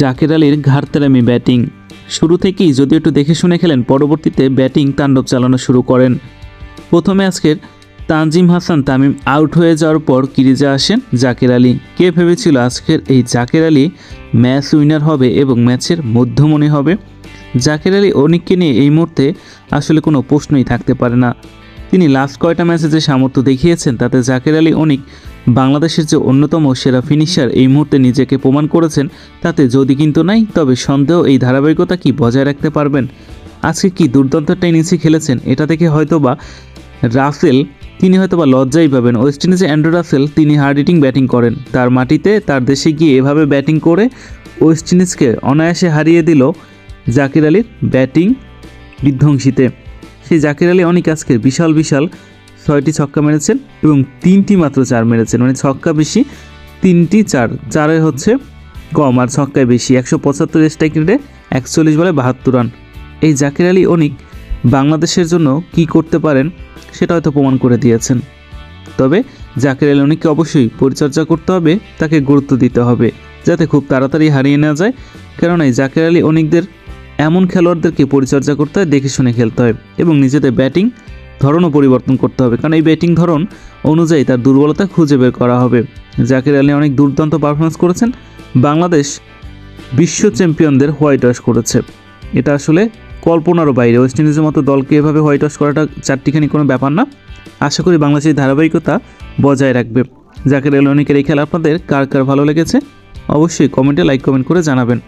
জাকের আলীর ঘাড়তেরামি ব্যাটিং। শুরু থেকেই যদি একটু দেখে শুনে খেলেন, পরবর্তীতে ব্যাটিং তাণ্ডব চালানো শুরু করেন। প্রথমে আজকের তানজিম হাসান তামিম আউট হয়ে যাওয়ার পর ক্রিজে আসেন জাকের আলী। কে ভেবেছিল আজকের এই জাকের আলী ম্যাচ উইনার হবে এবং ম্যাচের মধ্যমণি হবে? জাকের আলী অনিককে নিয়ে এই মুহূর্তে আসলে কোনো প্রশ্নই থাকতে পারে না। তিনি লাস্ট কয়টা ম্যাচে যে সামর্থ্য দেখিয়েছেন, তাতে জাকের আলী অনিক বাংলাদেশের যে অন্যতম সেরা ফিনিশার এই মুহূর্তে নিজেকে প্রমাণ করেছেন। তাতে যদি কিন্তু নাই, তবে সন্দেহ এই ধারাবাহিকতা কি বজায় রাখতে পারবেন? আজকে কি দুর্দান্ত একটা ইনিংসই খেলেছেন, এটা থেকে হয়তোবা রাসেল তিনি হয়তোবা লজ্জাই পাবেন। ওয়েস্ট ইন্ডিজে অ্যান্ড্রু রাসেল তিনি হার্ড হিটিং ব্যাটিং করেন, তার মাটিতে তার দেশে গিয়ে এভাবে ব্যাটিং করে ওয়েস্ট ইন্ডিজকে অনায়াসে হারিয়ে দিল জাকের আলীর ব্যাটিং বিধ্বংসীতে। সেই জাকের আলী অনেক আজকে বিশাল 6টি ছক্কা মেরেছেন এবং 3টি মাত্র চার মেরেছেন, মানে ছক্কা বেশি 3টি চারে হচ্ছে কম আর ছক্কায় বেশি। 175 স্ট্রাইক রেটে 41 বলে 72 রান। এই জাকের আলী অনিক বাংলাদেশের জন্য কি করতে পারেন সেটা হয়তো প্রমাণ করে দিয়েছেন। তবে জাকের আলী অনিককে অবশ্যই পরিচর্যা করতে হবে, তাকে গুরুত্ব দিতে হবে যাতে খুব তাড়াতাড়ি হারিয়ে নেওয়া যায়। কেননা এই জাকের আলী অনিকদের এমন খেলোয়াড়দেরকে পরিচর্যা করতে হয়, দেখে শুনে খেলতে হয় এবং নিজেদের ব্যাটিং ধরনও পরিবর্তন করতে হবে, কারণ এই ব্যাটিং ধরন অনুযায়ী তার দুর্বলতা খুঁজে বের করা হবে। জাকের আলী অনেক দুর্দান্ত পারফরমেন্স করেছেন। বাংলাদেশ বিশ্ব চ্যাম্পিয়নদের হোয়াইট ওয়াশ করেছে, এটা আসলে কল্পনারও বাইরে। ওয়েস্ট ইন্ডিজের মতো দলকে এভাবে হোয়াইট ওয়াশ করাটা চারটিখানি কোনো ব্যাপার না। আশা করি বাংলাদেশের ধারাবাহিকতা বজায় রাখবে। জাকের আলী অনিকের এই খেলা আপনাদের কার কার ভালো লেগেছে অবশ্যই কমেন্টে লাইক কমেন্ট করে জানাবেন।